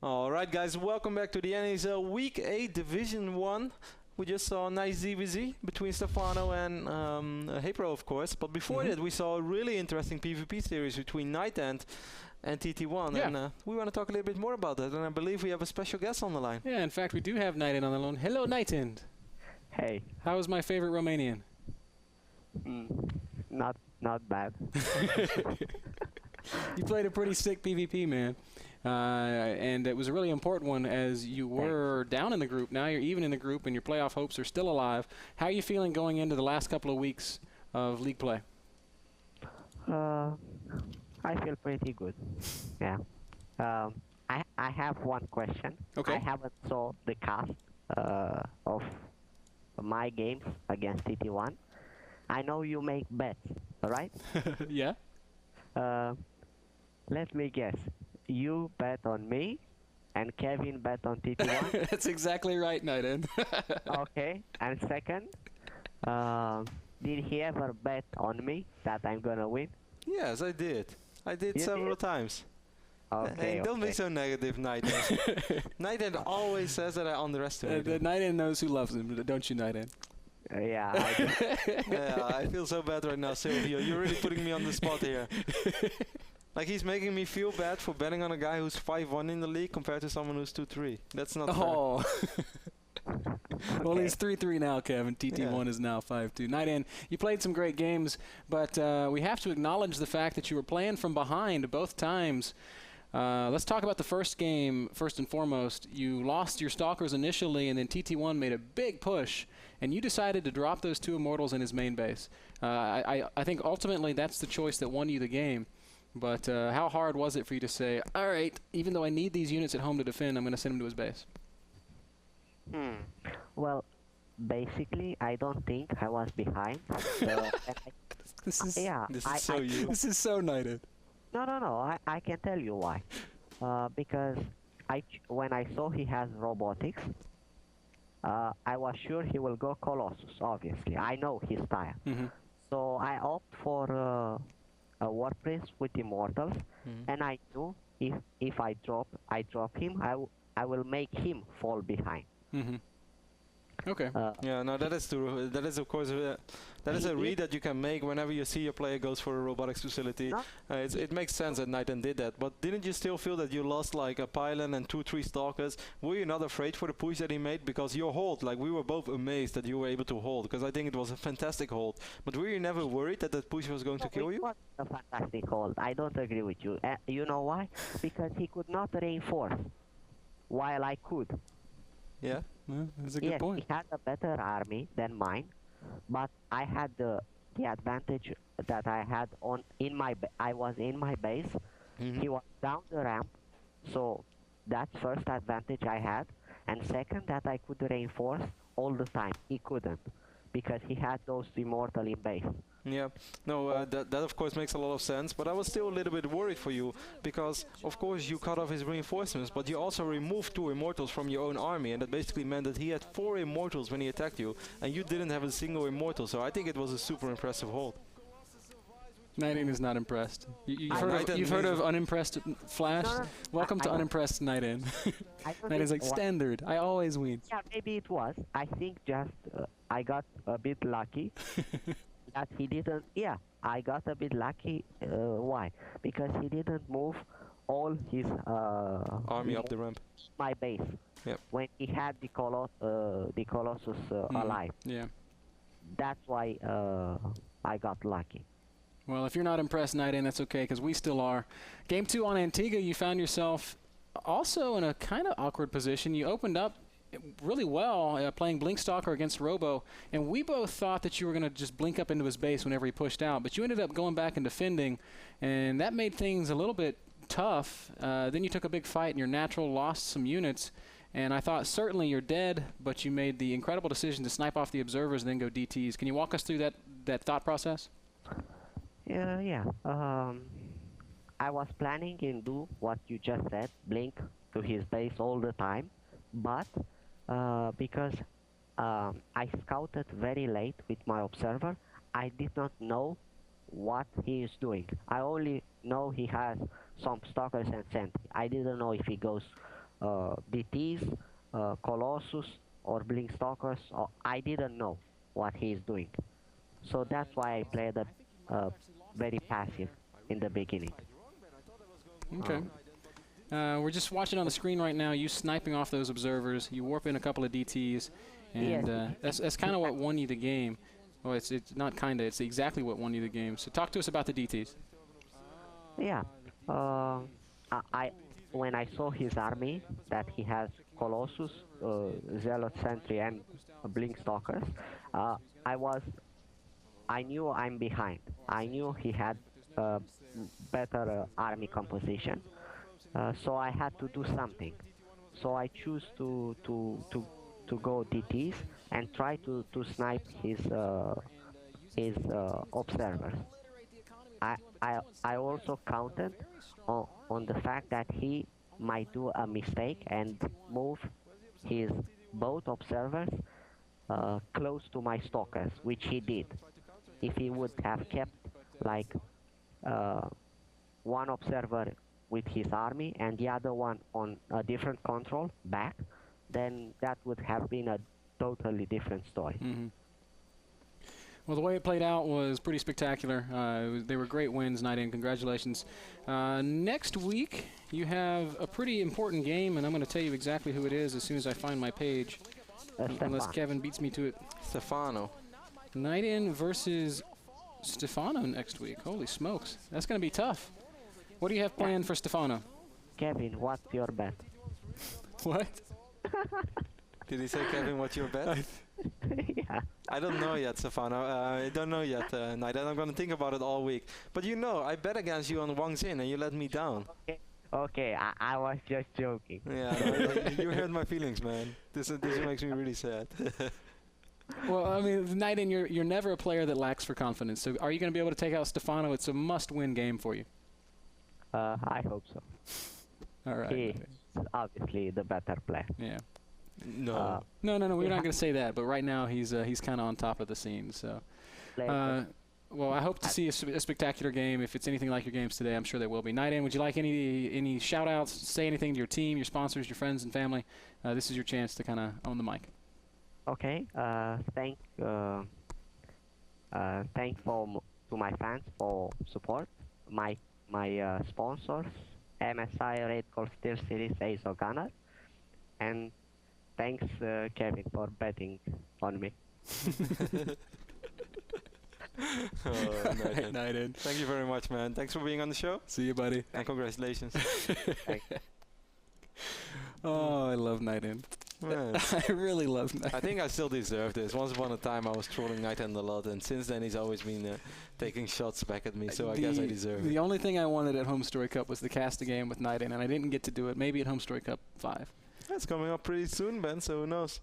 Alright guys, welcome back to the NASL Week 8 Division 1. We just saw a nice ZVZ between Stefano and Hepro, of course. But before that, we saw a really interesting PvP series between NightEnD and TT1. Yeah. And we want to talk a little bit more about that. And I believe we have a special guest on the line. Yeah, in fact, we do have NightEnD on the line. Hello, NightEnD. Hey. How is my favorite Romanian? Not bad. You played a pretty sick PvP, man. And it was a really important one as you were down in the group. Now you're even in the group and your playoff hopes are still alive. How are you feeling going into the last couple of weeks of league play? I feel pretty good. Yeah. I have one question. Okay. I haven't saw the cast of my games against TT1. I know you make bets, right? Yeah. Let me guess. You bet on me, and Kevin bet on TT1. That's exactly right, NightEnD. Okay. And second, did he ever bet on me that I'm gonna win? Yes, I did. I did You several did? times. Okay. Hey, don't be so negative, NightEnD. NightEnD always says that I underestimate him. NightEnD knows who loves him, don't you, NightEnD? Yeah. I do. Yeah, I feel so bad right now, Silvio. You're really putting me on the spot here. Like, he's making me feel bad for betting on a guy who's 5-1 in the league compared to someone who's 2-3. That's not fair. Oh. Well, Okay. he's 3-3 now, Kevin. TT1 is now 5-2. NightEnD, you played some great games, but we have to acknowledge the fact that you were playing from behind both times. Let's talk about the first game first and foremost. You lost your Stalkers initially, and then TT1 made a big push, and you decided to drop those two Immortals in his main base. I think ultimately that's the choice that won you the game. But how hard was it for you to say, all right, even though I need these units at home to defend, I'm going to send him to his base? Well, basically, I don't think I was behind. This is This is so NightEnD. No. I can tell you why. Because when I saw he has robotics, I was sure he will go Colossus. Obviously, I know his style. So I opt for a War Prince with Immortals, and I knew if I drop him, I will make him fall behind. Okay. Yeah, no, that is true. That is, of course, that is a read that you can make whenever you see a player goes for a robotics facility. No. It makes sense that NightEnD did that, but didn't you still feel that you lost like a pylon and 2-3 stalkers? Were you not afraid for the push that he made? Because your hold, like, we were both amazed that you were able to hold, because I think it was a fantastic hold. But were you never worried that that push was going to kill you? It was a fantastic hold. I don't agree with you. You know why? Because he could not reinforce, while I could. Yeah. Well, that's a good point. He had a better army than mine, but I had the advantage that I had I was in my base. He was down the ramp, so that's first advantage I had, and second that I could reinforce all the time. He couldn't because he had those immortal in base. Yeah, no, that of course makes a lot of sense, but I was still a little bit worried for you, because of course you cut off his reinforcements, but you also removed 2 Immortals from your own army, and that basically meant that he had 4 Immortals when he attacked you, and you didn't have a single Immortal, so I think it was a super impressive hold. NightEnD is not impressed. You've heard of Unimpressed Flash? No, Welcome to Unimpressed NightEnD. NightEnd's like, standard, I always win. Yeah, maybe it was. I think just I got a bit lucky. That he didn't, I got a bit lucky. Why? Because he didn't move all his Army up the ramp. My base. Yep. When he had the Colossus alive. Yeah. That's why I got lucky. Well, if you're not impressed, NightEnD, that's okay, because we still are. Game 2 on Antigua, you found yourself also in a kind of awkward position. You opened up really well playing Blinkstalker against Robo, and we both thought that you were going to just blink up into his base whenever he pushed out, but you ended up going back and defending, and that made things a little bit tough. Then you took a big fight, and your natural lost some units, and I thought certainly you're dead, but you made the incredible decision to snipe off the observers and then go DTs. Can you walk us through that thought process? Yeah. I was planning and do what you just said, blink to his base all the time, but because I scouted very late with my observer, I did not know what he is doing. I only know he has some stalkers and sentry. I didn't know if he goes DTs, Colossus, or Blink Stalkers. Or I didn't know what he is doing. So that's why I played very passive in the beginning. Okay. We're just watching on the screen right now, you sniping off those observers, you warp in a couple of DTs, and that's kind of what won you the game. Well, it's not kind of, it's exactly what won you the game. So talk to us about the DTs. Yeah. When I saw his army, that he has Colossus, Zealot Sentry, and Blink Stalkers, I knew I'm behind. I knew he had better army composition, so I had to do something. So I choose to go DTs and try to snipe his observers. I also counted on the fact that he might do a mistake and move his both observers close to my stalkers, which he did. If he would have kept like one observer with his army and the other one on a different control back, then that would have been a totally different story. Mm-hmm. Well, the way it played out was pretty spectacular. They were great wins, NightEnD. Congratulations. Next week, you have a pretty important game, and I'm going to tell you exactly who it is as soon as I find my page, unless Kevin beats me to it. Stefano. NightEnD versus Stefano next week. Holy smokes. That's going to be tough. What do you have planned for Stefano? Kevin, what's your bet? What? Did he say, Kevin, what's your bet? Yeah. I don't know yet, Stefano. I don't know yet, NightEnD. I'm going to think about it all week. But you know, I bet against you on Wang Xin and you let me down. Okay, I was just joking. Yeah, you hurt my feelings, man. This makes me really sad. Well, I mean, NightEnD, you're never a player that lacks for confidence. So are you going to be able to take out Stefano? It's a must-win game for you. I hope so. All right. He's obviously the better player. Yeah. No. No. We're not going to say that. But right now, he's kind of on top of the scene. So, well, I hope to see a spectacular game. If it's anything like your games today, I'm sure there will be. NightEnD, would you like any shout-outs? Say anything to your team, your sponsors, your friends and family? This is your chance to kind of own the mic. Okay. Thank to my fans for support. My sponsors, MSI Red Gold Steel Series Ace of Gunner, and thanks Kevin for betting on me. NightEnD. Thank you very much, man. Thanks for being on the show. See you, buddy. And congratulations. Oh, I love NightEnD. I really love NightEnD. I think I still deserve this. Once upon a time, I was trolling NightEnD a lot, and since then, he's always been taking shots back at me, so I guess I deserve it. The only thing I wanted at Home Story Cup was to cast a game with NightEnD, and I didn't get to do it. Maybe at Home Story Cup 5. That's coming up pretty soon, Ben, so who knows?